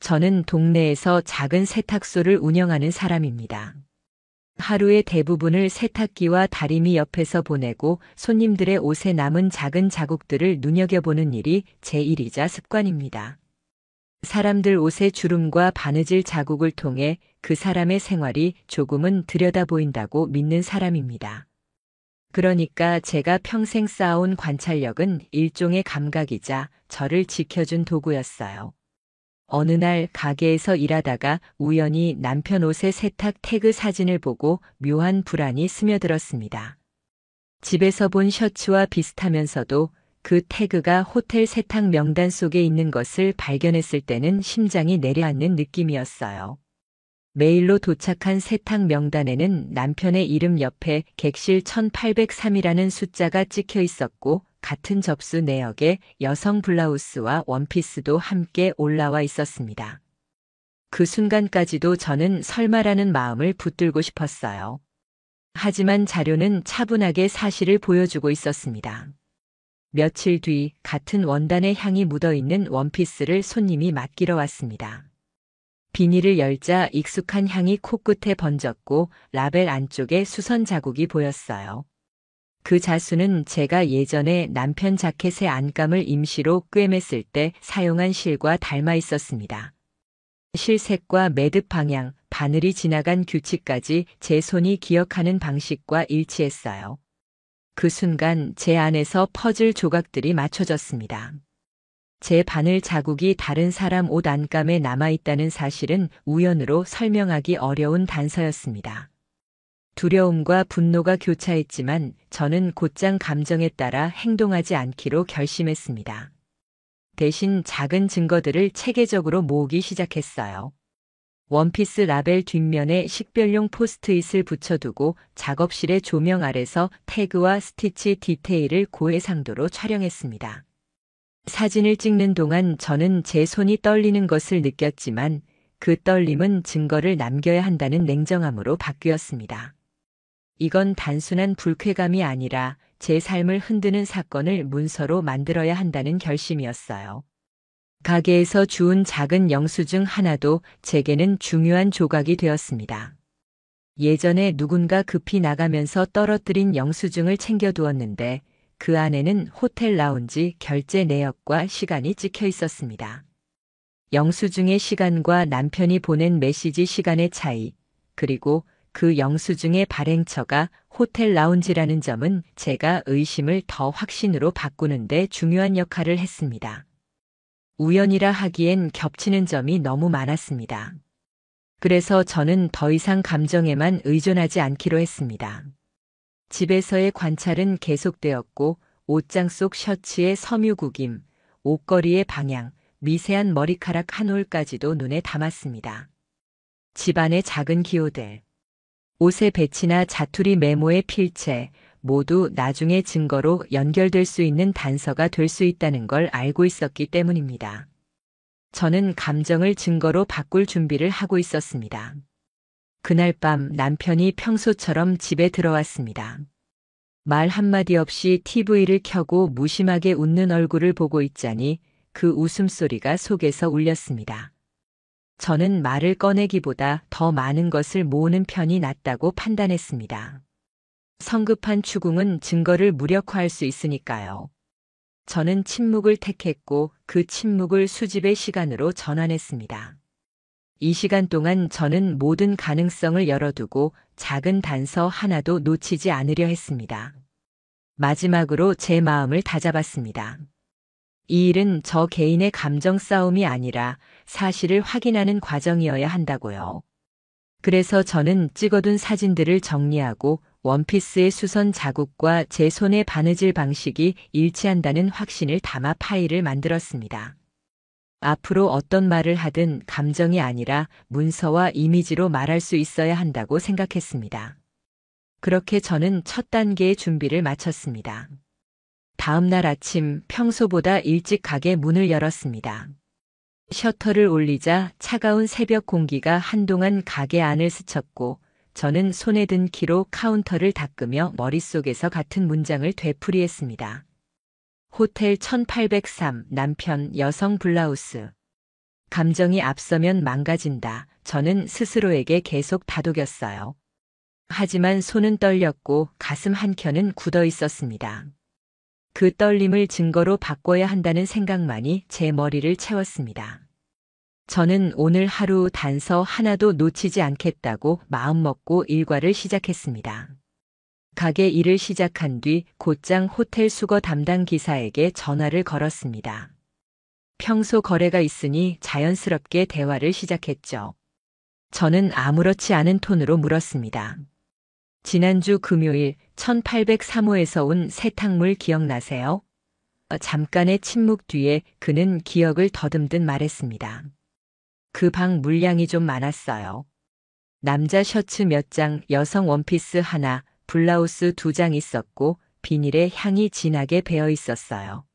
저는 동네에서 작은 세탁소를 운영하는 사람입니다. 하루의 대부분을 세탁기와 다리미 옆에서 보내고 손님들의 옷에 남은 작은 자국들을 눈여겨보는 일이 제 일이자 습관입니다. 사람들 옷의 주름과 바느질 자국을 통해 그 사람의 생활이 조금은 들여다보인다고 믿는 사람입니다. 그러니까 제가 평생 쌓아온 관찰력은 일종의 감각이자 저를 지켜준 도구였어요. 어느 날 가게에서 일하다가 우연히 남편 옷의 세탁 태그 사진을 보고 묘한 불안이 스며들었습니다. 집에서 본 셔츠와 비슷하면서도 그 태그가 호텔 세탁 명단 속에 있는 것을 발견했을 때는 심장이 내려앉는 느낌이었어요. 메일로 도착한 세탁 명단에는 남편의 이름 옆에 객실 1803이라는 숫자가 찍혀 있었고 같은 접수 내역에 여성 블라우스와 원피스도 함께 올라와 있었습니다. 그 순간까지도 저는 설마라는 마음을 붙들고 싶었어요. 하지만 자료는 차분하게 사실을 보여주고 있었습니다. 며칠 뒤 같은 원단의 향이 묻어있는 원피스를 손님이 맡기러 왔습니다. 비닐을 열자 익숙한 향이 코끝에 번졌고 라벨 안쪽에 수선 자국이 보였어요. 그 자수는 제가 예전에 남편 자켓의 안감을 임시로 꿰맸을 때 사용한 실과 닮아 있었습니다. 실색과 매듭 방향, 바늘이 지나간 규칙까지 제 손이 기억하는 방식과 일치했어요. 그 순간 제 안에서 퍼즐 조각들이 맞춰졌습니다. 제 바늘 자국이 다른 사람 옷 안감에 남아있다는 사실은 우연으로 설명하기 어려운 단서였습니다. 두려움과 분노가 교차했지만 저는 곧장 감정에 따라 행동하지 않기로 결심했습니다. 대신 작은 증거들을 체계적으로 모으기 시작했어요. 원피스 라벨 뒷면에 식별용 포스트잇을 붙여두고 작업실의 조명 아래서 태그와 스티치 디테일을 고해상도로 촬영했습니다. 사진을 찍는 동안 저는 제 손이 떨리는 것을 느꼈지만 그 떨림은 증거를 남겨야 한다는 냉정함으로 바뀌었습니다. 이건 단순한 불쾌감이 아니라 제 삶을 흔드는 사건을 문서로 만들어야 한다는 결심이었어요. 가게에서 주운 작은 영수증 하나도 제게는 중요한 조각이 되었습니다. 예전에 누군가 급히 나가면서 떨어뜨린 영수증을 챙겨두었는데 그 안에는 호텔 라운지 결제 내역과 시간이 찍혀 있었습니다. 영수증의 시간과 남편이 보낸 메시지 시간의 차이, 그리고 그 영수증의 발행처가 호텔 라운지라는 점은 제가 의심을 더 확신으로 바꾸는데 중요한 역할을 했습니다. 우연이라 하기엔 겹치는 점이 너무 많았습니다. 그래서 저는 더 이상 감정에만 의존하지 않기로 했습니다. 집에서의 관찰은 계속되었고 옷장 속 셔츠의 섬유구김, 옷걸이의 방향, 미세한 머리카락 한 올까지도 눈에 담았습니다. 집안의 작은 기호들, 옷의 배치나 자투리 메모의 필체, 모두 나중에 증거로 연결될 수 있는 단서가 될 수 있다는 걸 알고 있었기 때문입니다. 저는 감정을 증거로 바꿀 준비를 하고 있었습니다. 그날 밤 남편이 평소처럼 집에 들어왔습니다. 말 한마디 없이 TV를 켜고 무심하게 웃는 얼굴을 보고 있자니 그 웃음소리가 속에서 울렸습니다. 저는 말을 꺼내기보다 더 많은 것을 모으는 편이 낫다고 판단했습니다. 성급한 추궁은 증거를 무력화할 수 있으니까요. 저는 침묵을 택했고 그 침묵을 수집의 시간으로 전환했습니다. 이 시간 동안 저는 모든 가능성을 열어두고 작은 단서 하나도 놓치지 않으려 했습니다. 마지막으로 제 마음을 다잡았습니다. 이 일은 저 개인의 감정 싸움이 아니라 사실을 확인하는 과정이어야 한다고요. 그래서 저는 찍어둔 사진들을 정리하고 원피스의 수선 자국과 제 손의 바느질 방식이 일치한다는 확신을 담아 파일을 만들었습니다. 앞으로 어떤 말을 하든 감정이 아니라 문서와 이미지로 말할 수 있어야 한다고 생각했습니다. 그렇게 저는 첫 단계의 준비를 마쳤습니다. 다음 날 아침 평소보다 일찍 가게 문을 열었습니다. 셔터를 올리자 차가운 새벽 공기가 한동안 가게 안을 스쳤고 저는 손에 든 키로 카운터를 닦으며 머릿속에서 같은 문장을 되풀이했습니다. 호텔 1803 남편 여성 블라우스. 감정이 앞서면 망가진다. 저는 스스로에게 계속 다독였어요. 하지만 손은 떨렸고 가슴 한켠은 굳어 있었습니다. 그 떨림을 증거로 바꿔야 한다는 생각만이 제 머리를 채웠습니다. 저는 오늘 하루 단서 하나도 놓치지 않겠다고 마음먹고 일과를 시작했습니다. 가게 일을 시작한 뒤 곧장 호텔 수거 담당 기사에게 전화를 걸었습니다. 평소 거래가 있으니 자연스럽게 대화를 시작했죠. 저는 아무렇지 않은 톤으로 물었습니다. 지난주 금요일 1803호에서 온 세탁물 기억나세요? 잠깐의 침묵 뒤에 그는 기억을 더듬듯 말했습니다. 그 방 물량이 좀 많았어요. 남자 셔츠 몇 장, 여성 원피스 하나, 블라우스 2장 있었고 비닐에 향이 진하게 배어 있었어요.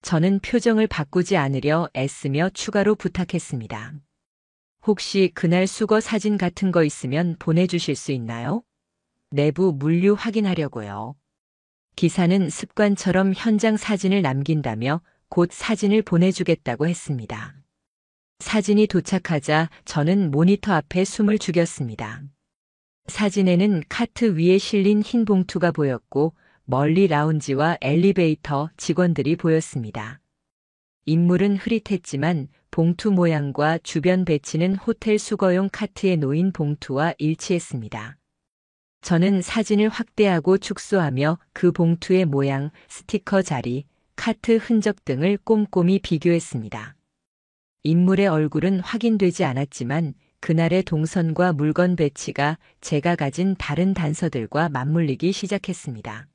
저는 표정을 바꾸지 않으려 애쓰며 추가로 부탁했습니다. 혹시 그날 수거 사진 같은 거 있으면 보내주실 수 있나요? 내부 물류 확인하려고요. 기사는 습관처럼 현장 사진을 남긴다며 곧 사진을 보내주겠다고 했습니다. 사진이 도착하자 저는 모니터 앞에 숨을 죽였습니다. 사진에는 카트 위에 실린 흰 봉투가 보였고 멀리 라운지와 엘리베이터 직원들이 보였습니다. 인물은 흐릿했지만 봉투 모양과 주변 배치는 호텔 수거용 카트에 놓인 봉투와 일치했습니다. 저는 사진을 확대하고 축소하며 그 봉투의 모양, 스티커 자리, 카트 흔적 등을 꼼꼼히 비교했습니다. 인물의 얼굴은 확인되지 않았지만 그날의 동선과 물건 배치가 제가 가진 다른 단서들과 맞물리기 시작했습니다.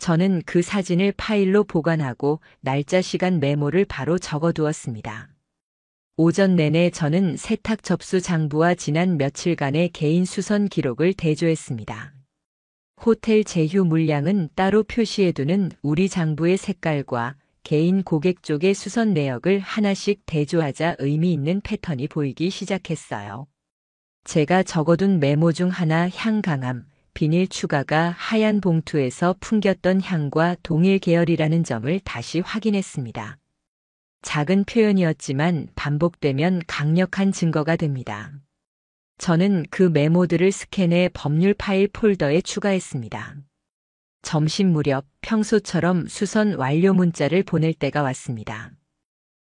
저는 그 사진을 파일로 보관하고 날짜 시간 메모를 바로 적어두었습니다. 오전 내내 저는 세탁 접수 장부와 지난 며칠간의 개인 수선 기록을 대조했습니다. 호텔 제휴 물량은 따로 표시해두는 우리 장부의 색깔과 개인 고객 쪽의 수선 내역을 하나씩 대조하자 의미 있는 패턴이 보이기 시작했어요. 제가 적어둔 메모 중 하나 향 강함, 비닐 추가가 하얀 봉투에서 풍겼던 향과 동일 계열이라는 점을 다시 확인했습니다. 작은 표현이었지만 반복되면 강력한 증거가 됩니다. 저는 그 메모들을 스캔해 법률 파일 폴더에 추가했습니다. 점심 무렵 평소처럼 수선 완료 문자를 보낼 때가 왔습니다.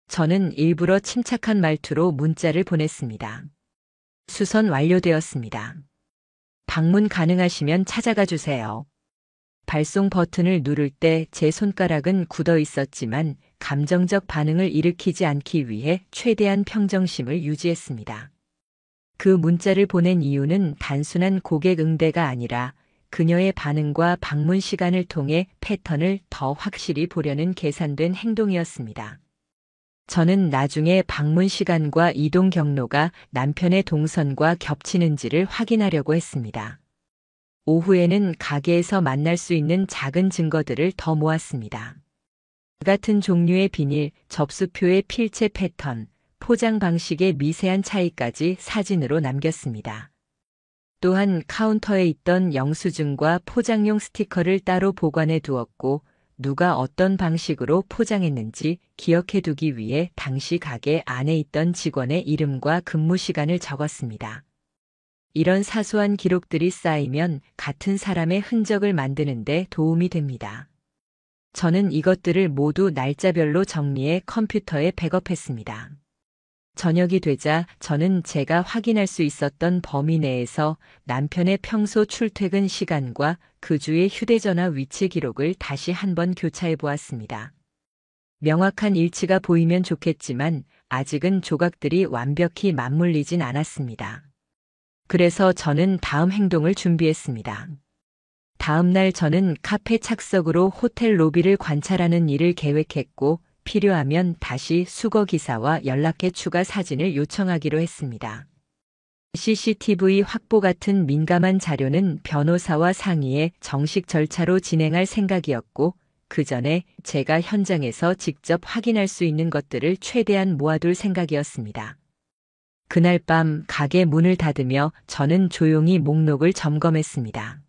저는 일부러 침착한 말투로 문자를 보냈습니다. 수선 완료되었습니다. 방문 가능하시면 찾아가 주세요. 발송 버튼을 누를 때 제 손가락은 굳어 있었지만 감정적 반응을 일으키지 않기 위해 최대한 평정심을 유지했습니다. 그 문자를 보낸 이유는 단순한 고객 응대가 아니라 그녀의 반응과 방문 시간을 통해 패턴을 더 확실히 보려는 계산된 행동이었습니다. 저는 나중에 방문 시간과 이동 경로가 남편의 동선과 겹치는지를 확인하려고 했습니다. 오후에는 가게에서 만날 수 있는 작은 증거들을 더 모았습니다. 같은 종류의 비닐, 접수표의 필체 패턴, 포장 방식의 미세한 차이까지 사진으로 남겼습니다. 또한 카운터에 있던 영수증과 포장용 스티커를 따로 보관해 두었고 누가 어떤 방식으로 포장했는지 기억해 두기 위해 당시 가게 안에 있던 직원의 이름과 근무 시간을 적었습니다. 이런 사소한 기록들이 쌓이면 같은 사람의 흔적을 만드는 데 도움이 됩니다. 저는 이것들을 모두 날짜별로 정리해 컴퓨터에 백업했습니다. 저녁이 되자 저는 제가 확인할 수 있었던 범위 내에서 남편의 평소 출퇴근 시간과 그 주의 휴대전화 위치 기록을 다시 한번 교차해 보았습니다. 명확한 일치가 보이면 좋겠지만 아직은 조각들이 완벽히 맞물리진 않았습니다. 그래서 저는 다음 행동을 준비했습니다. 다음 날 저는 카페 착석으로 호텔 로비를 관찰하는 일을 계획했고 필요하면 다시 수거 기사와 연락해 추가 사진을 요청하기로 했습니다. CCTV 확보 같은 민감한 자료는 변호사와 상의해 정식 절차로 진행할 생각이었고 그 전에 제가 현장에서 직접 확인할 수 있는 것들을 최대한 모아둘 생각이었습니다. 그날 밤 가게 문을 닫으며 저는 조용히 목록을 점검했습니다.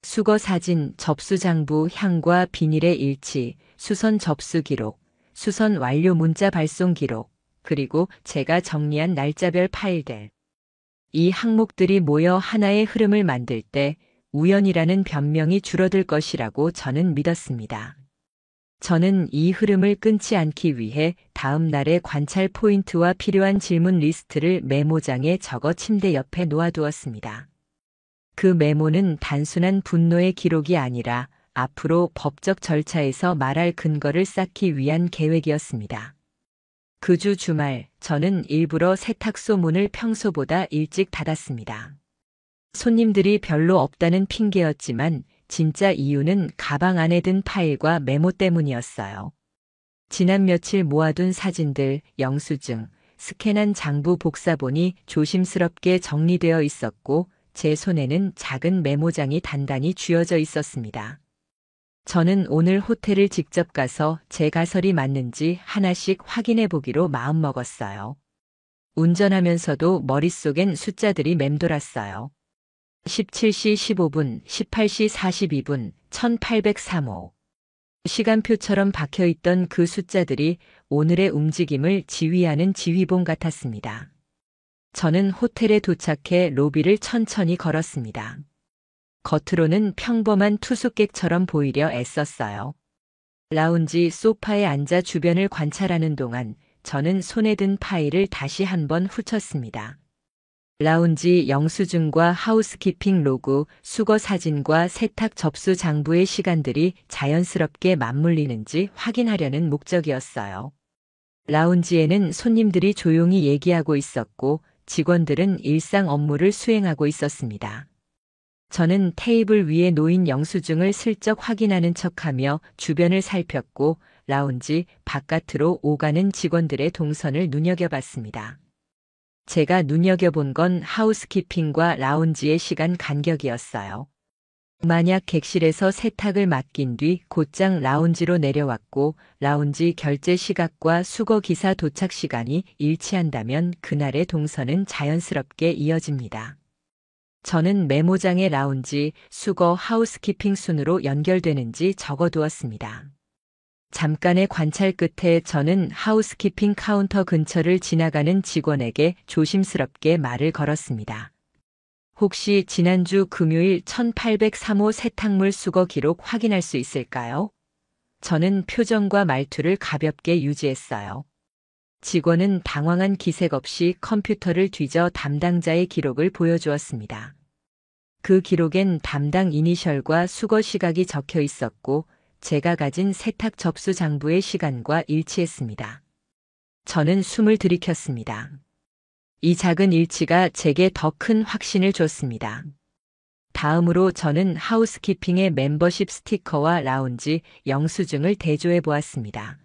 수거 사진, 접수 장부, 향과 비닐의 일치, 수선 접수 기록, 수선 완료 문자 발송 기록, 그리고 제가 정리한 날짜별 파일들. 이 항목들이 모여 하나의 흐름을 만들 때 우연이라는 변명이 줄어들 것이라고 저는 믿었습니다. 저는 이 흐름을 끊지 않기 위해 다음 날의 관찰 포인트와 필요한 질문 리스트를 메모장에 적어 침대 옆에 놓아두었습니다. 그 메모는 단순한 분노의 기록이 아니라 앞으로 법적 절차에서 말할 근거를 쌓기 위한 계획이었습니다. 그 주 주말, 저는 일부러 세탁소 문을 평소보다 일찍 닫았습니다. 손님들이 별로 없다는 핑계였지만 진짜 이유는 가방 안에 든 파일과 메모 때문이었어요. 지난 며칠 모아둔 사진들, 영수증, 스캔한 장부 복사본이 조심스럽게 정리되어 있었고 제 손에는 작은 메모장이 단단히 쥐어져 있었습니다. 저는 오늘 호텔을 직접 가서 제 가설이 맞는지 하나씩 확인해 보기로 마음먹었어요. 운전하면서도 머릿속엔 숫자들이 맴돌았어요. 17시 15분, 18시 42분, 1803호. 시간표처럼 박혀있던 그 숫자들이 오늘의 움직임을 지휘하는 지휘봉 같았습니다. 저는 호텔에 도착해 로비를 천천히 걸었습니다. 겉으로는 평범한 투숙객처럼 보이려 애썼어요. 라운지 소파에 앉아 주변을 관찰하는 동안 저는 손에 든 파일을 다시 한번 훑었습니다. 라운지 영수증과 하우스키핑 로그, 수거 사진과 세탁 접수 장부의 시간들이 자연스럽게 맞물리는지 확인하려는 목적이었어요. 라운지에는 손님들이 조용히 얘기하고 있었고 직원들은 일상 업무를 수행하고 있었습니다. 저는 테이블 위에 놓인 영수증을 슬쩍 확인하는 척하며 주변을 살폈고 라운지 바깥으로 오가는 직원들의 동선을 눈여겨봤습니다. 제가 눈여겨본 건 하우스키핑과 라운지의 시간 간격이었어요. 만약 객실에서 세탁을 맡긴 뒤 곧장 라운지로 내려왔고 라운지 결제 시각과 수거 기사 도착 시간이 일치한다면 그날의 동선은 자연스럽게 이어집니다. 저는 메모장에 라운지, 수거, 하우스키핑 순으로 연결되는지 적어두었습니다. 잠깐의 관찰 끝에 저는 하우스키핑 카운터 근처를 지나가는 직원에게 조심스럽게 말을 걸었습니다. 혹시 지난주 금요일 1803호 세탁물 수거 기록 확인할 수 있을까요? 저는 표정과 말투를 가볍게 유지했어요. 직원은 당황한 기색 없이 컴퓨터를 뒤져 담당자의 기록을 보여주었습니다. 그 기록엔 담당 이니셜과 수거 시각이 적혀 있었고 제가 가진 세탁 접수 장부의 시간과 일치했습니다. 저는 숨을 들이켰습니다. 이 작은 일치가 제게 더 큰 확신을 줬습니다. 다음으로 저는 하우스키핑의 멤버십 스티커와 라운지 영수증을 대조해 보았습니다.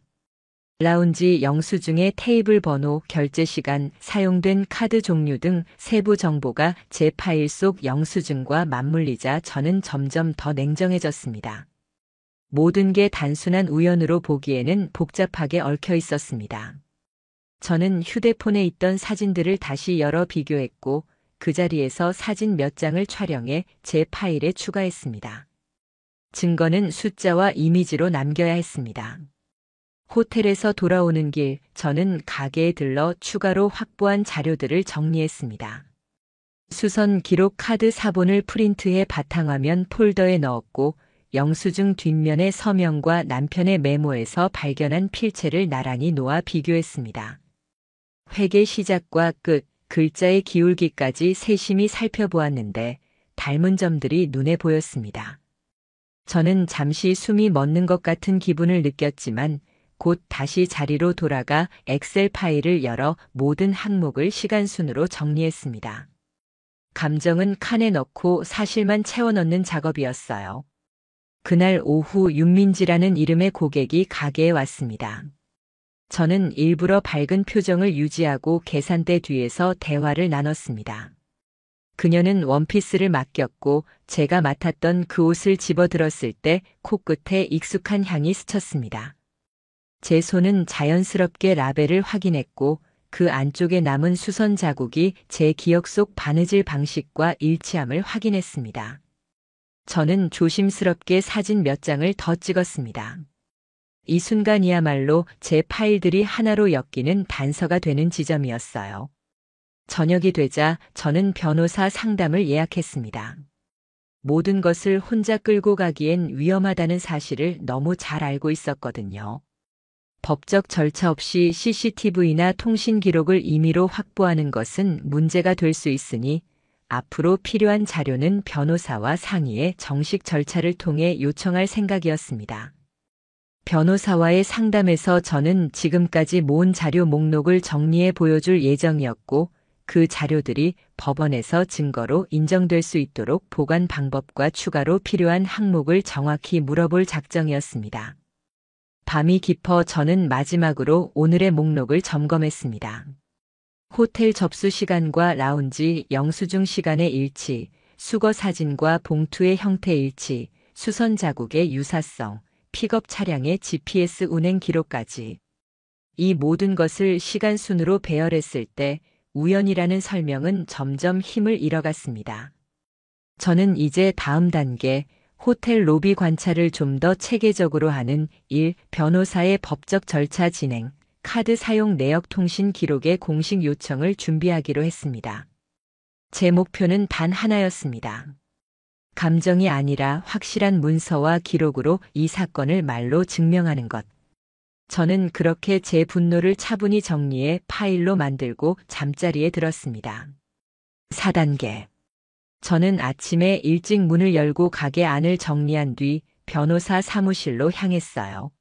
라운지 영수증의 테이블 번호, 결제 시간, 사용된 카드 종류 등 세부 정보가 제 파일 속 영수증과 맞물리자 저는 점점 더 냉정해졌습니다. 모든 게 단순한 우연으로 보기에는 복잡하게 얽혀 있었습니다. 저는 휴대폰에 있던 사진들을 다시 열어 비교했고 그 자리에서 사진 몇 장을 촬영해 제 파일에 추가했습니다. 증거는 숫자와 이미지로 남겨야 했습니다. 호텔에서 돌아오는 길, 저는 가게에 들러 추가로 확보한 자료들을 정리했습니다. 수선 기록 카드 사본을 프린트해 바탕화면 폴더에 넣었고 영수증 뒷면의 서명과 남편의 메모에서 발견한 필체를 나란히 놓아 비교했습니다. 회계 시작과 끝, 글자의 기울기까지 세심히 살펴보았는데 닮은 점들이 눈에 보였습니다. 저는 잠시 숨이 멎는 것 같은 기분을 느꼈지만 곧 다시 자리로 돌아가 엑셀 파일을 열어 모든 항목을 시간순으로 정리했습니다. 감정은 칸에 넣고 사실만 채워 넣는 작업이었어요. 그날 오후 윤민지라는 이름의 고객이 가게에 왔습니다. 저는 일부러 밝은 표정을 유지하고 계산대 뒤에서 대화를 나눴습니다. 그녀는 원피스를 맡겼고 제가 맡았던 그 옷을 집어들었을 때 코끝에 익숙한 향이 스쳤습니다. 제 손은 자연스럽게 라벨을 확인했고 그 안쪽에 남은 수선 자국이 제 기억 속 바느질 방식과 일치함을 확인했습니다. 저는 조심스럽게 사진 몇 장을 더 찍었습니다. 이 순간이야말로 제 파일들이 하나로 엮이는 단서가 되는 지점이었어요. 저녁이 되자 저는 변호사 상담을 예약했습니다. 모든 것을 혼자 끌고 가기엔 위험하다는 사실을 너무 잘 알고 있었거든요. 법적 절차 없이 CCTV나 통신 기록을 임의로 확보하는 것은 문제가 될 수 있으니 앞으로 필요한 자료는 변호사와 상의해 정식 절차를 통해 요청할 생각이었습니다. 변호사와의 상담에서 저는 지금까지 모은 자료 목록을 정리해 보여줄 예정이었고 그 자료들이 법원에서 증거로 인정될 수 있도록 보관 방법과 추가로 필요한 항목을 정확히 물어볼 작정이었습니다. 밤이 깊어 저는 마지막으로 오늘의 목록을 점검했습니다. 호텔 접수 시간과 라운지 영수증 시간의 일치, 수거 사진과 봉투의 형태 일치, 수선 자국의 유사성, 픽업 차량의 GPS 운행 기록까지. 이 모든 것을 시간 순으로 배열했을 때 우연이라는 설명은 점점 힘을 잃어갔습니다. 저는 이제 다음 단계, 호텔 로비 관찰을 좀 더 체계적으로 하는 1. 변호사의 법적 절차 진행, 카드 사용 내역 통신 기록의 공식 요청을 준비하기로 했습니다. 제 목표는 단 하나였습니다. 감정이 아니라 확실한 문서와 기록으로 이 사건을 말로 증명하는 것. 저는 그렇게 제 분노를 차분히 정리해 파일로 만들고 잠자리에 들었습니다. 4단계. 저는 아침에 일찍 문을 열고 가게 안을 정리한 뒤 변호사 사무실로 향했어요.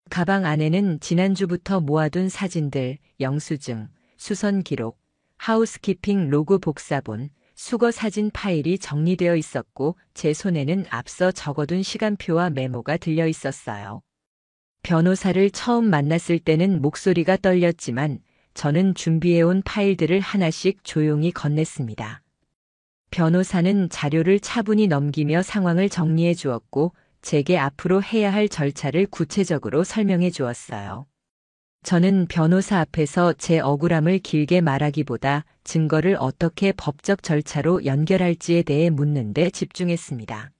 가방 안에는 지난주부터 모아둔 사진들, 영수증, 수선 기록, 하우스키핑 로그 복사본, 수거 사진 파일이 정리되어 있었고 제 손에는 앞서 적어둔 시간표와 메모가 들려 있었어요. 변호사를 처음 만났을 때는 목소리가 떨렸지만 저는 준비해온 파일들을 하나씩 조용히 건넸습니다. 변호사는 자료를 차분히 넘기며 상황을 정리해 주었고 제게 앞으로 해야 할 절차를 구체적으로 설명해 주었어요. 저는 변호사 앞에서 제 억울함을 길게 말하기보다 증거를 어떻게 법적 절차로 연결할지에 대해 묻는 데 집중했습니다.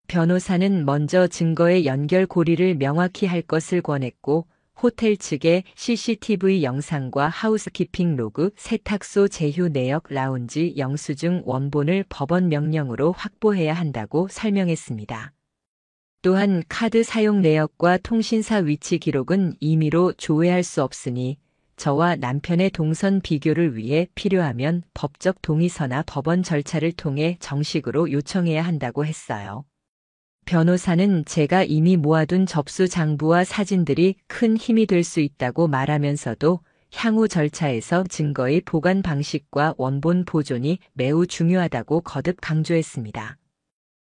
변호사는 먼저 증거의 연결 고리를 명확히 할 것을 권했고 호텔 측에 CCTV 영상과 하우스키핑 로그, 세탁소 제휴 내역, 라운지 영수증 원본을 법원 명령으로 확보해야 한다고 설명했습니다. 또한 카드 사용 내역과 통신사 위치 기록은 임의로 조회할 수 없으니 저와 남편의 동선 비교를 위해 필요하면 법적 동의서나 법원 절차를 통해 정식으로 요청해야 한다고 했어요. 변호사는 제가 이미 모아둔 접수 장부와 사진들이 큰 힘이 될 수 있다고 말하면서도 향후 절차에서 증거의 보관 방식과 원본 보존이 매우 중요하다고 거듭 강조했습니다.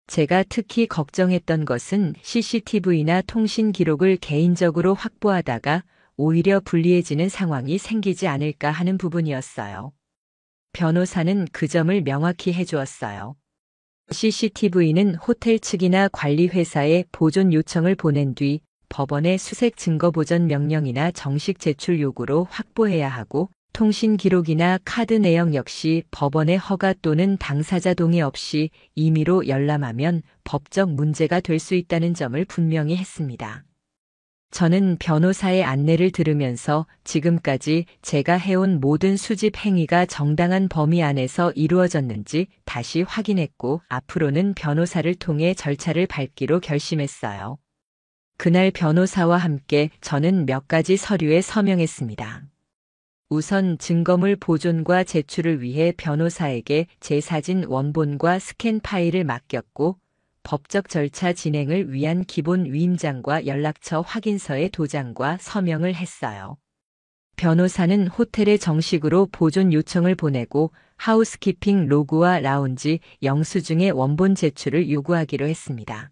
제가 특히 걱정했던 것은 CCTV나 통신 기록을 개인적으로 확보하다가 오히려 불리해지는 상황이 생기지 않을까 하는 부분이었어요. 변호사는 그 점을 명확히 해주었어요. CCTV는 호텔 측이나 관리회사에 보존 요청을 보낸 뒤 법원의 수색 증거 보전 명령이나 정식 제출 요구로 확보해야 하고 통신 기록이나 카드 내역 역시 법원의 허가 또는 당사자 동의 없이 임의로 열람하면 법적 문제가 될 수 있다는 점을 분명히 했습니다. 저는 변호사의 안내를 들으면서 지금까지 제가 해온 모든 수집 행위가 정당한 범위 안에서 이루어졌는지 다시 확인했고 앞으로는 변호사를 통해 절차를 밟기로 결심했어요. 그날 변호사와 함께 저는 몇 가지 서류에 서명했습니다. 우선 증거물 보존과 제출을 위해 변호사에게 제 사진 원본과 스캔 파일을 맡겼고 법적 절차 진행을 위한 기본 위임장과 연락처 확인서의 도장과 서명을 했어요. 변호사는 호텔에 정식으로 보존 요청을 보내고 하우스키핑 로그와 라운지 영수증의 원본 제출을 요구하기로 했습니다.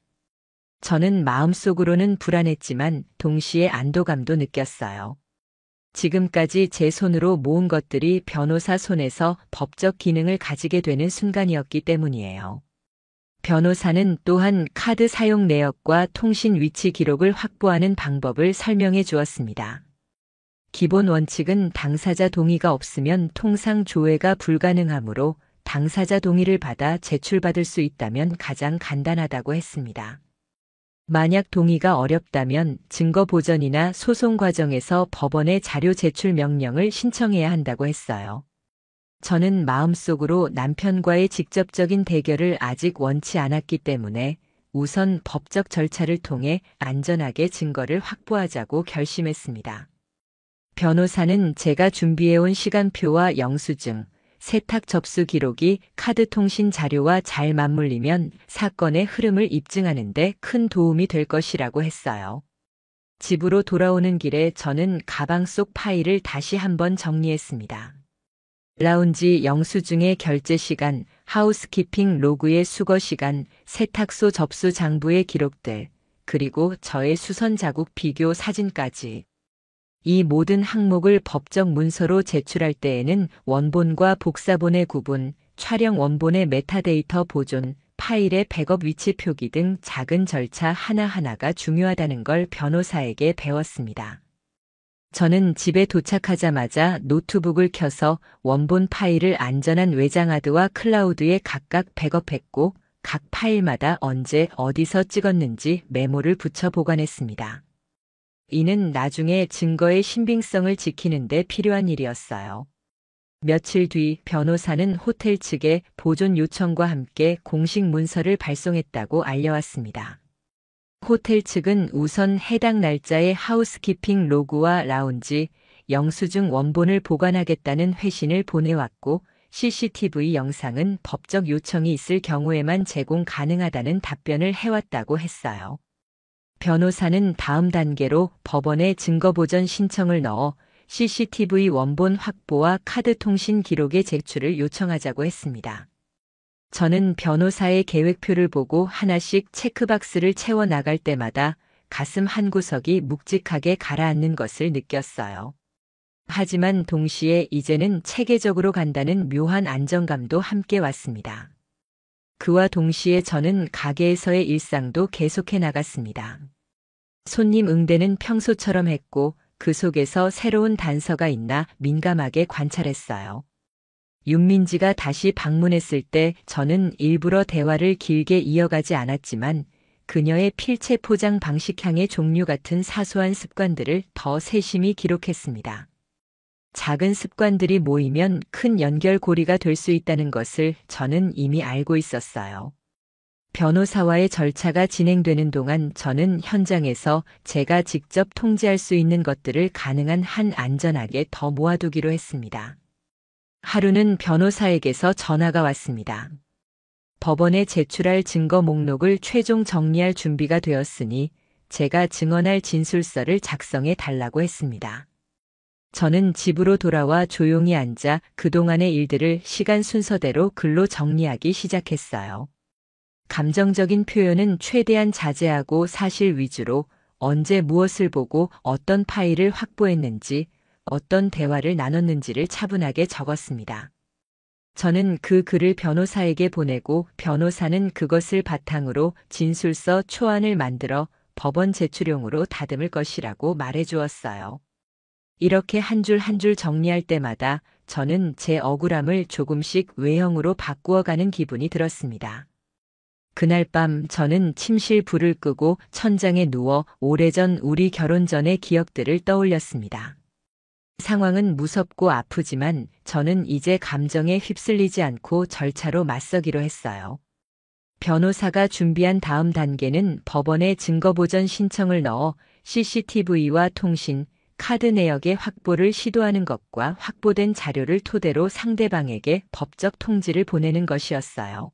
저는 마음속으로는 불안했지만 동시에 안도감도 느꼈어요. 지금까지 제 손으로 모은 것들이 변호사 손에서 법적 기능을 가지게 되는 순간이었기 때문이에요. 변호사는 또한 카드 사용 내역과 통신 위치 기록을 확보하는 방법을 설명해 주었습니다. 기본 원칙은 당사자 동의가 없으면 통상 조회가 불가능하므로 당사자 동의를 받아 제출받을 수 있다면 가장 간단하다고 했습니다. 만약 동의가 어렵다면 증거 보전이나 소송 과정에서 법원에 자료 제출 명령을 신청해야 한다고 했어요. 저는 마음속으로 남편과의 직접적인 대결을 아직 원치 않았기 때문에 우선 법적 절차를 통해 안전하게 증거를 확보하자고 결심했습니다. 변호사는 제가 준비해온 시간표와 영수증, 세탁 접수 기록이 카드 통신 자료와 잘 맞물리면 사건의 흐름을 입증하는 데 큰 도움이 될 것이라고 했어요. 집으로 돌아오는 길에 저는 가방 속 파일을 다시 한번 정리했습니다. 라운지 영수증의 결제 시간, 하우스키핑 로그의 수거 시간, 세탁소 접수 장부의 기록들, 그리고 저의 수선 자국 비교 사진까지. 이 모든 항목을 법적 문서로 제출할 때에는 원본과 복사본의 구분, 촬영 원본의 메타데이터 보존, 파일의 백업 위치 표기 등 작은 절차 하나하나가 중요하다는 걸 변호사에게 배웠습니다. 저는 집에 도착하자마자 노트북을 켜서 원본 파일을 안전한 외장하드와 클라우드에 각각 백업했고 각 파일마다 언제 어디서 찍었는지 메모를 붙여 보관했습니다. 이는 나중에 증거의 신빙성을 지키는 데 필요한 일이었어요. 며칠 뒤 변호사는 호텔 측에 보존 요청과 함께 공식 문서를 발송했다고 알려왔습니다. 호텔 측은 우선 해당 날짜의 하우스키핑 로그와 라운지, 영수증 원본을 보관하겠다는 회신을 보내왔고 CCTV 영상은 법적 요청이 있을 경우에만 제공 가능하다는 답변을 해왔다고 했어요. 변호사는 다음 단계로 법원에 증거보전 신청을 넣어 CCTV 원본 확보와 카드 통신 기록의 제출을 요청하자고 했습니다. 저는 변호사의 계획표를 보고 하나씩 체크박스를 채워 나갈 때마다 가슴 한구석이 묵직하게 가라앉는 것을 느꼈어요. 하지만 동시에 이제는 체계적으로 간다는 묘한 안정감도 함께 왔습니다. 그와 동시에 저는 가게에서의 일상도 계속해 나갔습니다. 손님 응대는 평소처럼 했고 그 속에서 새로운 단서가 있나 민감하게 관찰했어요. 윤민지가 다시 방문했을 때 저는 일부러 대화를 길게 이어가지 않았지만 그녀의 필체 포장 방식향의 종류 같은 사소한 습관들을 더 세심히 기록했습니다. 작은 습관들이 모이면 큰 연결고리가 될 수 있다는 것을 저는 이미 알고 있었어요. 변호사와의 절차가 진행되는 동안 저는 현장에서 제가 직접 통제할 수 있는 것들을 가능한 한 안전하게 더 모아두기로 했습니다. 하루는 변호사에게서 전화가 왔습니다. 법원에 제출할 증거 목록을 최종 정리할 준비가 되었으니 제가 증언할 진술서를 작성해 달라고 했습니다. 저는 집으로 돌아와 조용히 앉아 그동안의 일들을 시간 순서대로 글로 정리하기 시작했어요. 감정적인 표현은 최대한 자제하고 사실 위주로 언제 무엇을 보고 어떤 파일을 확보했는지, 어떤 대화를 나눴는지를 차분하게 적었습니다. 저는 그 글을 변호사에게 보내고 변호사는 그것을 바탕으로 진술서 초안을 만들어 법원 제출용으로 다듬을 것이라고 말해주었어요. 이렇게 한 줄 한 줄 정리할 때마다 저는 제 억울함을 조금씩 외형으로 바꾸어가는 기분이 들었습니다. 그날 밤 저는 침실 불을 끄고 천장에 누워 오래전 우리 결혼 전의 기억들을 떠올렸습니다. 상황은 무섭고 아프지만 저는 이제 감정에 휩쓸리지 않고 절차로 맞서기로 했어요. 변호사가 준비한 다음 단계는 법원에 증거보전 신청을 넣어 CCTV와 통신, 카드 내역의 확보를 시도하는 것과 확보된 자료를 토대로 상대방에게 법적 통지를 보내는 것이었어요.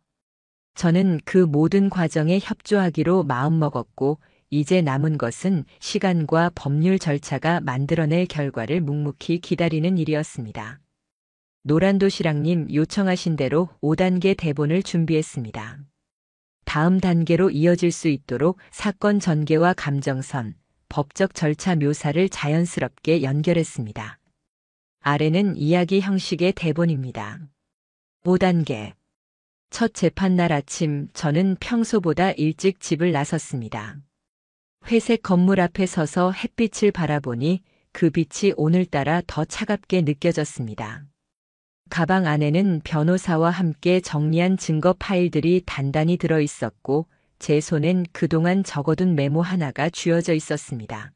저는 그 모든 과정에 협조하기로 마음먹었고 이제 남은 것은 시간과 법률 절차가 만들어낼 결과를 묵묵히 기다리는 일이었습니다. 노란도시락님 요청하신 대로 5단계 대본을 준비했습니다. 다음 단계로 이어질 수 있도록 사건 전개와 감정선, 법적 절차 묘사를 자연스럽게 연결했습니다. 아래는 이야기 형식의 대본입니다. 5단계. 첫 재판날 아침 저는 평소보다 일찍 집을 나섰습니다. 회색 건물 앞에 서서 햇빛을 바라보니 그 빛이 오늘따라 더 차갑게 느껴졌습니다. 가방 안에는 변호사와 함께 정리한 증거 파일들이 단단히 들어 있었고 제 손엔 그동안 적어둔 메모 하나가 쥐어져 있었습니다.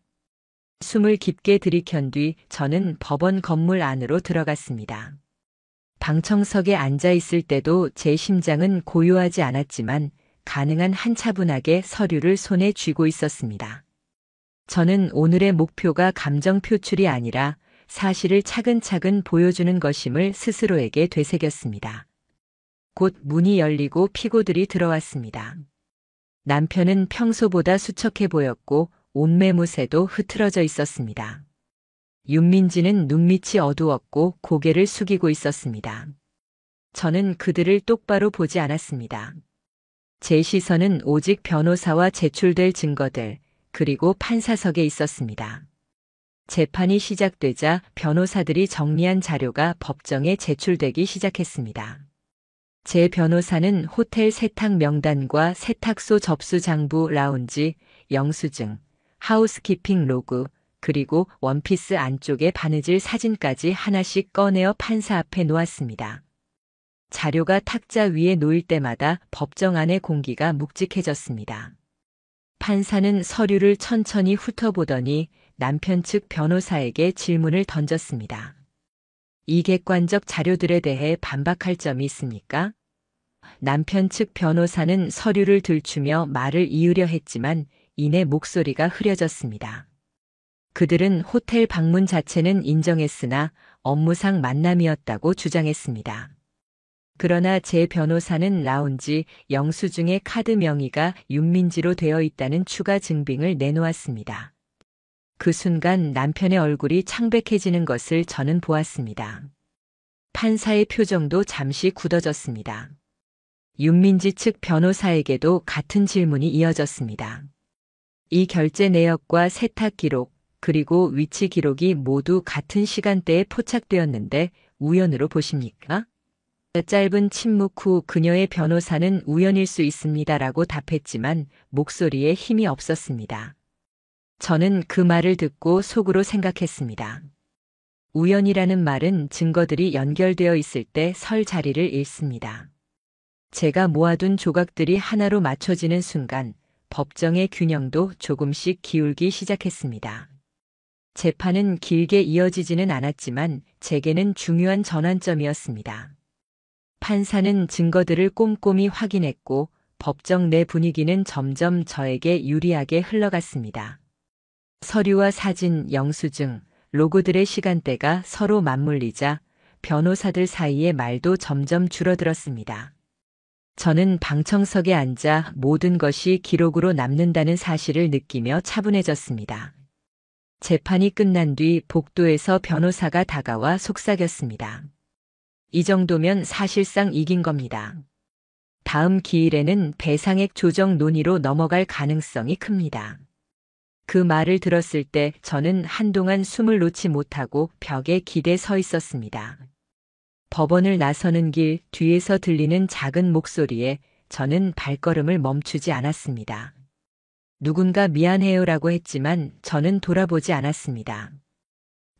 숨을 깊게 들이켠 뒤 저는 법원 건물 안으로 들어갔습니다. 방청석에 앉아 있을 때도 제 심장은 고요하지 않았지만 가능한 한 차분하게 서류를 손에 쥐고 있었습니다. 저는 오늘의 목표가 감정 표출이 아니라 사실을 차근차근 보여주는 것임을 스스로에게 되새겼습니다. 곧 문이 열리고 피고들이 들어왔습니다. 남편은 평소보다 수척해 보였고 옷매무새도 흐트러져 있었습니다. 윤민지는 눈밑이 어두웠고 고개를 숙이고 있었습니다. 저는 그들을 똑바로 보지 않았습니다. 제 시선은 오직 변호사와 제출될 증거들, 그리고 판사석에 있었습니다. 재판이 시작되자 변호사들이 정리한 자료가 법정에 제출되기 시작했습니다. 제 변호사는 호텔 세탁 명단과 세탁소 접수 장부 라운지, 영수증, 하우스키핑 로그, 그리고 원피스 안쪽의 바느질 사진까지 하나씩 꺼내어 판사 앞에 놓았습니다. 자료가 탁자 위에 놓일 때마다 법정 안의 공기가 묵직해졌습니다. 판사는 서류를 천천히 훑어보더니 남편 측 변호사에게 질문을 던졌습니다. 이 객관적 자료들에 대해 반박할 점이 있습니까? 남편 측 변호사는 서류를 들추며 말을 이으려 했지만 이내 목소리가 흐려졌습니다. 그들은 호텔 방문 자체는 인정했으나 업무상 만남이었다고 주장했습니다. 그러나 제 변호사는 라운지 영수증의 카드 명의가 윤민지로 되어 있다는 추가 증빙을 내놓았습니다. 그 순간 남편의 얼굴이 창백해지는 것을 저는 보았습니다. 판사의 표정도 잠시 굳어졌습니다. 윤민지 측 변호사에게도 같은 질문이 이어졌습니다. 이 결제 내역과 세탁 기록, 그리고 위치 기록이 모두 같은 시간대에 포착되었는데 우연으로 보십니까? 짧은 침묵 후 그녀의 변호사는 우연일 수 있습니다라고 답했지만 목소리에 힘이 없었습니다. 저는 그 말을 듣고 속으로 생각했습니다. 우연이라는 말은 증거들이 연결되어 있을 때 설 자리를 잃습니다. 제가 모아둔 조각들이 하나로 맞춰지는 순간 법정의 균형도 조금씩 기울기 시작했습니다. 재판은 길게 이어지지는 않았지만 제게는 중요한 전환점이었습니다. 판사는 증거들을 꼼꼼히 확인했고 법정 내 분위기는 점점 저에게 유리하게 흘러갔습니다. 서류와 사진, 영수증, 로고들의 시간대가 서로 맞물리자 변호사들 사이의 말도 점점 줄어들었습니다. 저는 방청석에 앉아 모든 것이 기록으로 남는다는 사실을 느끼며 차분해졌습니다. 재판이 끝난 뒤 복도에서 변호사가 다가와 속삭였습니다. 이 정도면 사실상 이긴 겁니다. 다음 기일에는 배상액 조정 논의로 넘어갈 가능성이 큽니다. 그 말을 들었을 때 저는 한동안 숨을 놓지 못하고 벽에 기대 서 있었습니다. 법원을 나서는 길 뒤에서 들리는 작은 목소리에 저는 발걸음을 멈추지 않았습니다. 누군가 미안해요라고 했지만 저는 돌아보지 않았습니다.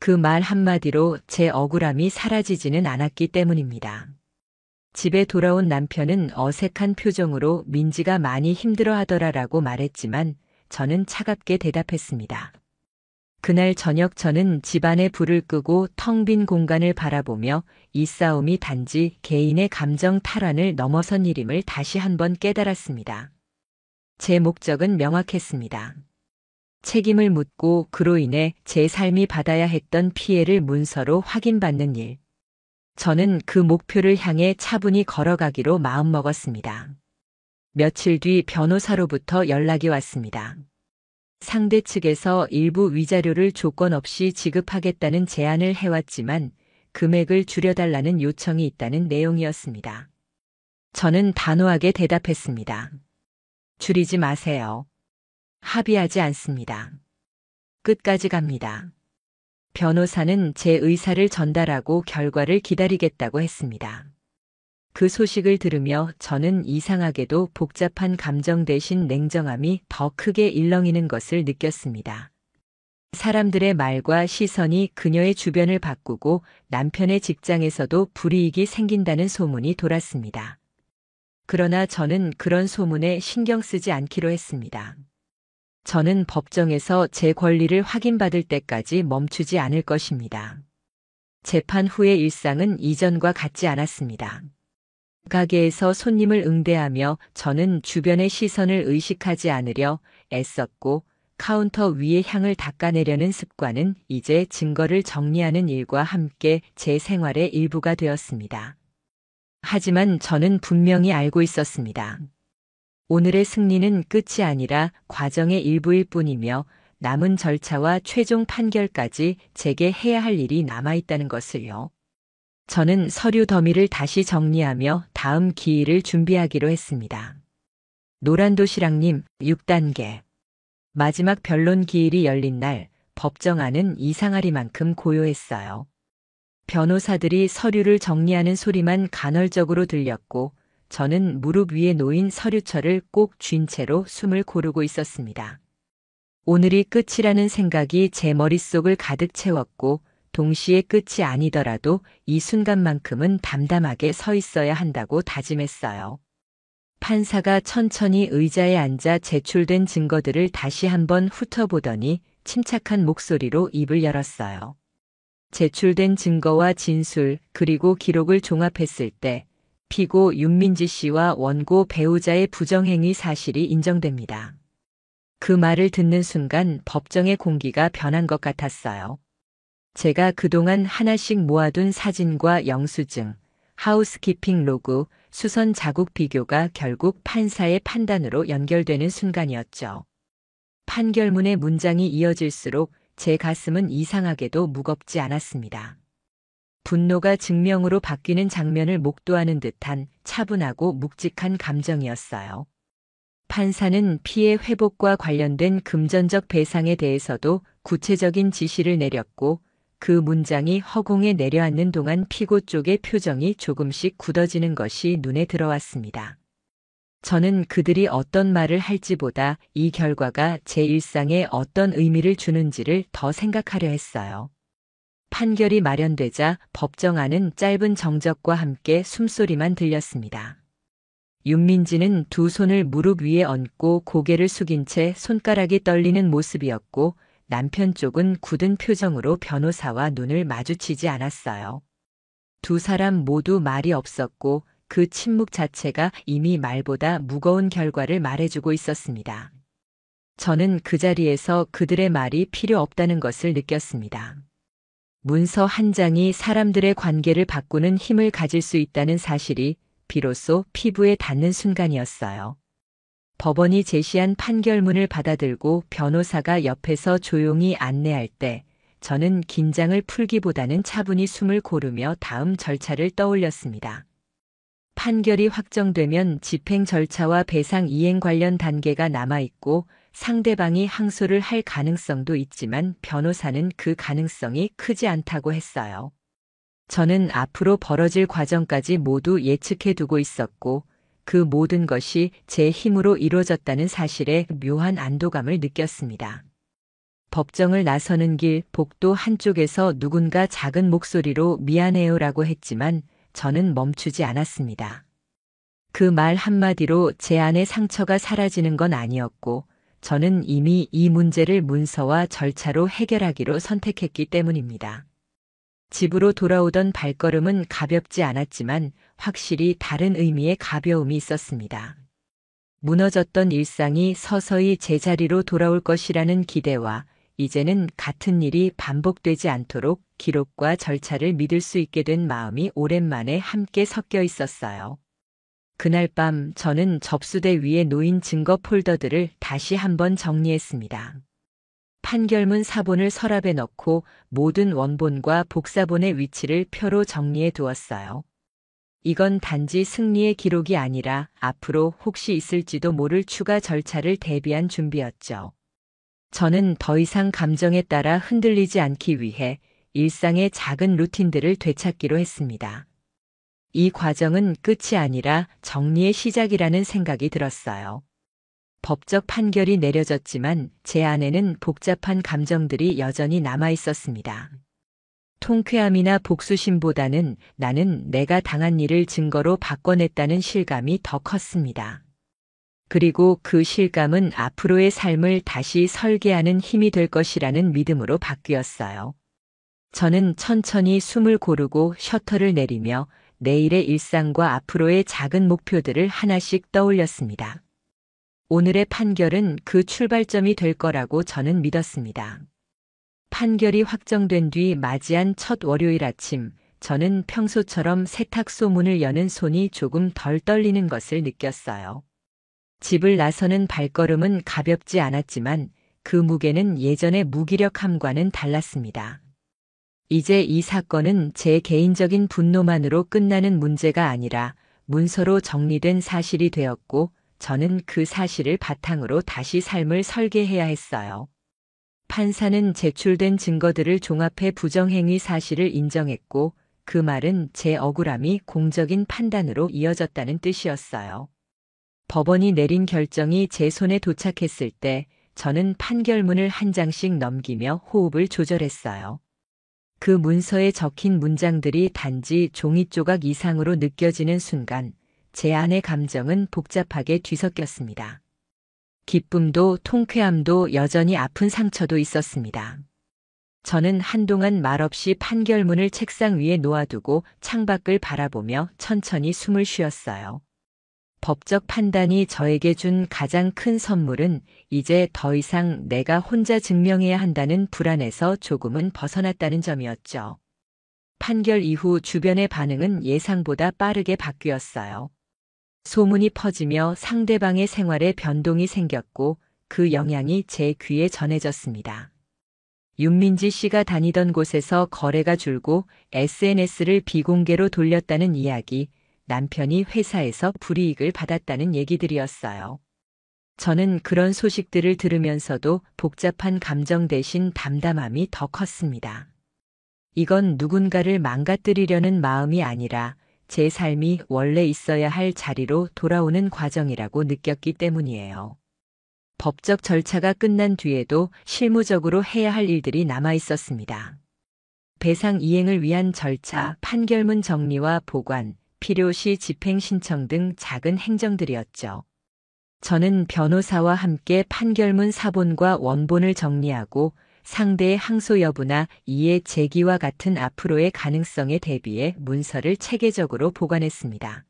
그 말 한마디로 제 억울함이 사라지지는 않았기 때문입니다. 집에 돌아온 남편은 어색한 표정으로 민지가 많이 힘들어하더라라고 말했지만 저는 차갑게 대답했습니다. 그날 저녁 저는 집안에 불을 끄고 텅 빈 공간을 바라보며 이 싸움이 단지 개인의 감정 탈환을 넘어선 일임을 다시 한번 깨달았습니다. 제 목적은 명확했습니다. 책임을 묻고 그로 인해 제 삶이 받아야 했던 피해를 문서로 확인받는 일. 저는 그 목표를 향해 차분히 걸어가기로 마음먹었습니다. 며칠 뒤 변호사로부터 연락이 왔습니다. 상대 측에서 일부 위자료를 조건 없이 지급하겠다는 제안을 해왔지만 금액을 줄여달라는 요청이 있다는 내용이었습니다. 저는 단호하게 대답했습니다. 줄이지 마세요. 합의하지 않습니다. 끝까지 갑니다. 변호사는 제 의사를 전달하고 결과를 기다리겠다고 했습니다. 그 소식을 들으며 저는 이상하게도 복잡한 감정 대신 냉정함이 더 크게 일렁이는 것을 느꼈습니다. 사람들의 말과 시선이 그녀의 주변을 바꾸고 남편의 직장에서도 불이익이 생긴다는 소문이 돌았습니다. 그러나 저는 그런 소문에 신경 쓰지 않기로 했습니다. 저는 법정에서 제 권리를 확인받을 때까지 멈추지 않을 것입니다. 재판 후의 일상은 이전과 같지 않았습니다. 가게에서 손님을 응대하며 저는 주변의 시선을 의식하지 않으려 애썼고, 카운터 위에 향을 닦아내려는 습관은 이제 증거를 정리하는 일과 함께 제 생활의 일부가 되었습니다. 하지만 저는 분명히 알고 있었습니다. 오늘의 승리는 끝이 아니라 과정의 일부일 뿐이며, 남은 절차와 최종 판결까지 제게 해야 할 일이 남아있다는 것을요. 저는 서류 더미를 다시 정리하며 다음 기일을 준비하기로 했습니다. 노란도시락님, 6단계. 마지막 변론 기일이 열린 날, 법정 안은 이상하리만큼 고요했어요. 변호사들이 서류를 정리하는 소리만 간헐적으로 들렸고, 저는 무릎 위에 놓인 서류철을 꼭 쥔 채로 숨을 고르고 있었습니다. 오늘이 끝이라는 생각이 제 머릿속을 가득 채웠고, 동시에 끝이 아니더라도 이 순간만큼은 담담하게 서 있어야 한다고 다짐했어요. 판사가 천천히 의자에 앉아 제출된 증거들을 다시 한번 훑어보더니 침착한 목소리로 입을 열었어요. 제출된 증거와 진술 그리고 기록을 종합했을 때 피고 윤민지 씨와 원고 배우자의 부정행위 사실이 인정됩니다. 그 말을 듣는 순간 법정의 공기가 변한 것 같았어요. 제가 그동안 하나씩 모아둔 사진과 영수증, 하우스키핑 로그, 수선 자국 비교가 결국 판사의 판단으로 연결되는 순간이었죠. 판결문의 문장이 이어질수록 제 가슴은 이상하게도 무겁지 않았습니다. 분노가 증명으로 바뀌는 장면을 목도하는 듯한 차분하고 묵직한 감정이었어요. 판사는 피해 회복과 관련된 금전적 배상에 대해서도 구체적인 지시를 내렸고, 그 문장이 허공에 내려앉는 동안 피고 쪽의 표정이 조금씩 굳어지는 것이 눈에 들어왔습니다. 저는 그들이 어떤 말을 할지보다 이 결과가 제 일상에 어떤 의미를 주는지를 더 생각하려 했어요. 판결이 마련되자 법정 안은 짧은 정적과 함께 숨소리만 들렸습니다. 윤민지는 두 손을 무릎 위에 얹고 고개를 숙인 채 손가락이 떨리는 모습이었고, 남편 쪽은 굳은 표정으로 변호사와 눈을 마주치지 않았어요. 두 사람 모두 말이 없었고, 그 침묵 자체가 이미 말보다 무거운 결과를 말해주고 있었습니다. 저는 그 자리에서 그들의 말이 필요 없다는 것을 느꼈습니다. 문서 한 장이 사람들의 관계를 바꾸는 힘을 가질 수 있다는 사실이 비로소 피부에 닿는 순간이었어요. 법원이 제시한 판결문을 받아들고 변호사가 옆에서 조용히 안내할 때 저는 긴장을 풀기보다는 차분히 숨을 고르며 다음 절차를 떠올렸습니다. 판결이 확정되면 집행 절차와 배상 이행 관련 단계가 남아있고, 상대방이 항소를 할 가능성도 있지만 변호사는 그 가능성이 크지 않다고 했어요. 저는 앞으로 벌어질 과정까지 모두 예측해 두고 있었고, 그 모든 것이 제 힘으로 이루어졌다는 사실에 묘한 안도감을 느꼈습니다. 법정을 나서는 길 복도 한쪽에서 누군가 작은 목소리로 미안해요라고 했지만 저는 멈추지 않았습니다. 그 말 한마디로 제 안의 상처가 사라지는 건 아니었고, 저는 이미 이 문제를 문서와 절차로 해결하기로 선택했기 때문입니다. 집으로 돌아오던 발걸음은 가볍지 않았지만 확실히 다른 의미의 가벼움이 있었습니다. 무너졌던 일상이 서서히 제자리로 돌아올 것이라는 기대와 이제는 같은 일이 반복되지 않도록 기록과 절차를 믿을 수 있게 된 마음이 오랜만에 함께 섞여 있었어요. 그날 밤 저는 접수대 위에 놓인 증거 폴더들을 다시 한번 정리했습니다. 판결문 사본을 서랍에 넣고 모든 원본과 복사본의 위치를 표로 정리해 두었어요. 이건 단지 승리의 기록이 아니라 앞으로 혹시 있을지도 모를 추가 절차를 대비한 준비였죠. 저는 더 이상 감정에 따라 흔들리지 않기 위해 일상의 작은 루틴들을 되찾기로 했습니다. 이 과정은 끝이 아니라 정리의 시작이라는 생각이 들었어요. 법적 판결이 내려졌지만 제 안에는 복잡한 감정들이 여전히 남아 있었습니다. 통쾌함이나 복수심보다는 나는 내가 당한 일을 증거로 바꿔냈다는 실감이 더 컸습니다. 그리고 그 실감은 앞으로의 삶을 다시 설계하는 힘이 될 것이라는 믿음으로 바뀌었어요. 저는 천천히 숨을 고르고 셔터를 내리며 내일의 일상과 앞으로의 작은 목표들을 하나씩 떠올렸습니다. 오늘의 판결은 그 출발점이 될 거라고 저는 믿었습니다. 판결이 확정된 뒤 맞이한 첫 월요일 아침, 저는 평소처럼 세탁소 문을 여는 손이 조금 덜 떨리는 것을 느꼈어요. 집을 나서는 발걸음은 가볍지 않았지만 그 무게는 예전의 무기력함과는 달랐습니다. 이제 이 사건은 제 개인적인 분노만으로 끝나는 문제가 아니라 문서로 정리된 사실이 되었고 저는 그 사실을 바탕으로 다시 삶을 설계해야 했어요. 판사는 제출된 증거들을 종합해 부정행위 사실을 인정했고 그 말은 제 억울함이 공적인 판단으로 이어졌다는 뜻이었어요. 법원이 내린 결정이 제 손에 도착했을 때 저는 판결문을 한 장씩 넘기며 호흡을 조절했어요. 그 문서에 적힌 문장들이 단지 종이 조각 이상으로 느껴지는 순간 제 안의 감정은 복잡하게 뒤섞였습니다. 기쁨도 통쾌함도 여전히 아픈 상처도 있었습니다. 저는 한동안 말없이 판결문을 책상 위에 놓아두고 창밖을 바라보며 천천히 숨을 쉬었어요. 법적 판단이 저에게 준 가장 큰 선물은 이제 더 이상 내가 혼자 증명해야 한다는 불안에서 조금은 벗어났다는 점이었죠. 판결 이후 주변의 반응은 예상보다 빠르게 바뀌었어요. 소문이 퍼지며 상대방의 생활에 변동이 생겼고 그 영향이 제 귀에 전해졌습니다. 윤민지 씨가 다니던 곳에서 거래가 줄고 SNS를 비공개로 돌렸다는 이야기, 남편이 회사에서 불이익을 받았다는 얘기들이었어요. 저는 그런 소식들을 들으면서도 복잡한 감정 대신 담담함이 더 컸습니다. 이건 누군가를 망가뜨리려는 마음이 아니라 제 삶이 원래 있어야 할 자리로 돌아오는 과정이라고 느꼈기 때문이에요. 법적 절차가 끝난 뒤에도 실무적으로 해야 할 일들이 남아 있었습니다. 배상 이행을 위한 절차, 판결문 정리와 보관, 필요시 집행 신청 등 작은 행정들이었죠. 저는 변호사와 함께 판결문 사본과 원본을 정리하고 상대의 항소 여부나 이해 제기와 같은 앞으로의 가능성에 대비해 문서를 체계적으로 보관했습니다.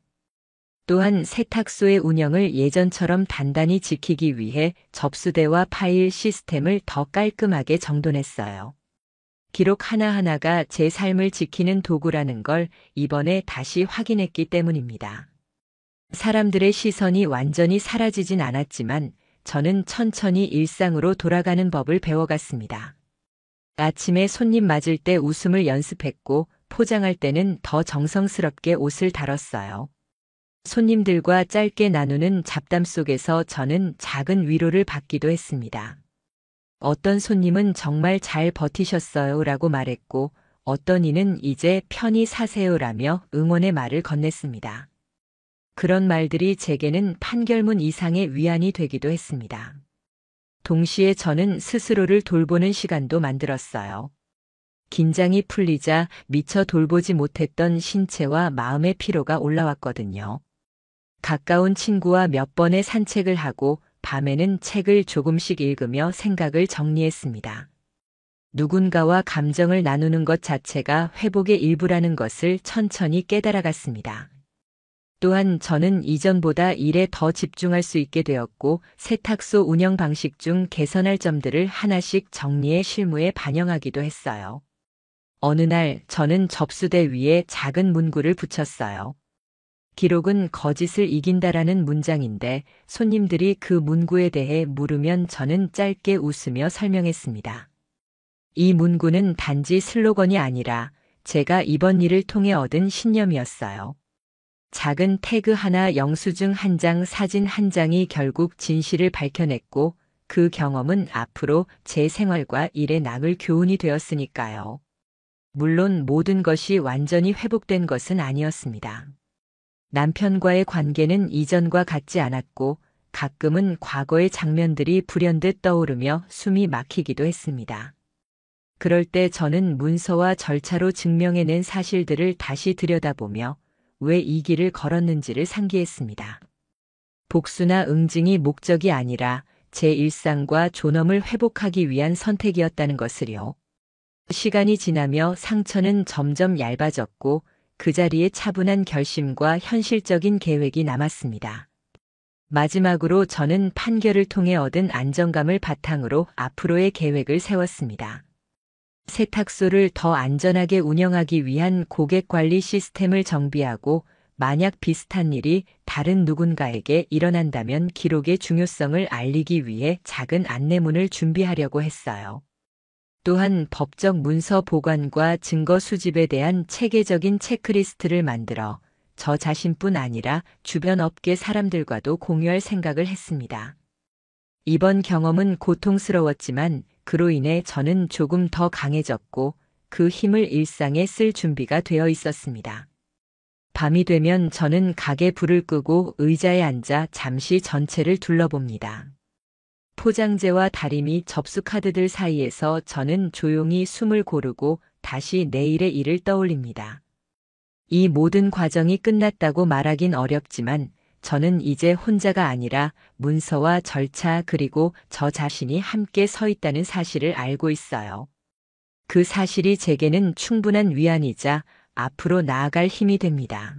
또한 세탁소의 운영을 예전처럼 단단히 지키기 위해 접수대와 파일 시스템을 더 깔끔하게 정돈했어요. 기록 하나하나가 제 삶을 지키는 도구라는 걸 이번에 다시 확인했기 때문입니다. 사람들의 시선이 완전히 사라지진 않았지만 저는 천천히 일상으로 돌아가는 법을 배워갔습니다. 아침에 손님 맞을 때 웃음을 연습했고 포장할 때는 더 정성스럽게 옷을 다뤘어요. 손님들과 짧게 나누는 잡담 속에서 저는 작은 위로를 받기도 했습니다. 어떤 손님은 정말 잘 버티셨어요 라고 말했고 어떤 이는 이제 편히 사세요 라며 응원의 말을 건넸습니다. 그런 말들이 제게는 판결문 이상의 위안이 되기도 했습니다. 동시에 저는 스스로를 돌보는 시간도 만들었어요. 긴장이 풀리자 미처 돌보지 못했던 신체와 마음의 피로가 올라왔거든요. 가까운 친구와 몇 번의 산책을 하고 밤에는 책을 조금씩 읽으며 생각을 정리했습니다. 누군가와 감정을 나누는 것 자체가 회복의 일부라는 것을 천천히 깨달아갔습니다. 또한 저는 이전보다 일에 더 집중할 수 있게 되었고 세탁소 운영 방식 중 개선할 점들을 하나씩 정리해 실무에 반영하기도 했어요. 어느 날 저는 접수대 위에 작은 문구를 붙였어요. 기록은 거짓을 이긴다라는 문장인데 손님들이 그 문구에 대해 물으면 저는 짧게 웃으며 설명했습니다. 이 문구는 단지 슬로건이 아니라 제가 이번 일을 통해 얻은 신념이었어요. 작은 태그 하나, 영수증 한 장, 사진 한 장이 결국 진실을 밝혀냈고 그 경험은 앞으로 제 생활과 일에 남을 교훈이 되었으니까요. 물론 모든 것이 완전히 회복된 것은 아니었습니다. 남편과의 관계는 이전과 같지 않았고 가끔은 과거의 장면들이 불현듯 떠오르며 숨이 막히기도 했습니다. 그럴 때 저는 문서와 절차로 증명해낸 사실들을 다시 들여다보며 왜 이 길을 걸었는지를 상기했습니다. 복수나 응징이 목적이 아니라 제 일상과 존엄을 회복하기 위한 선택이었다는 것을요. 시간이 지나며 상처는 점점 얇아졌고 그 자리에 차분한 결심과 현실적인 계획이 남았습니다. 마지막으로 저는 판결을 통해 얻은 안정감을 바탕으로 앞으로의 계획을 세웠습니다. 세탁소를 더 안전하게 운영하기 위한 고객 관리 시스템을 정비하고 만약 비슷한 일이 다른 누군가에게 일어난다면 기록의 중요성을 알리기 위해 작은 안내문을 준비하려고 했어요. 또한 법적 문서 보관과 증거 수집에 대한 체계적인 체크리스트를 만들어 저 자신뿐 아니라 주변 업계 사람들과도 공유할 생각을 했습니다. 이번 경험은 고통스러웠지만 그로 인해 저는 조금 더 강해졌고 그 힘을 일상에 쓸 준비가 되어 있었습니다. 밤이 되면 저는 가게 불을 끄고 의자에 앉아 잠시 전체를 둘러봅니다. 포장재와 다리미 접수 카드들 사이에서 저는 조용히 숨을 고르고 다시 내일의 일을 떠올립니다. 이 모든 과정이 끝났다고 말하긴 어렵지만 저는 이제 혼자가 아니라 문서와 절차 그리고 저 자신이 함께 서 있다는 사실을 알고 있어요. 그 사실이 제게는 충분한 위안이자 앞으로 나아갈 힘이 됩니다.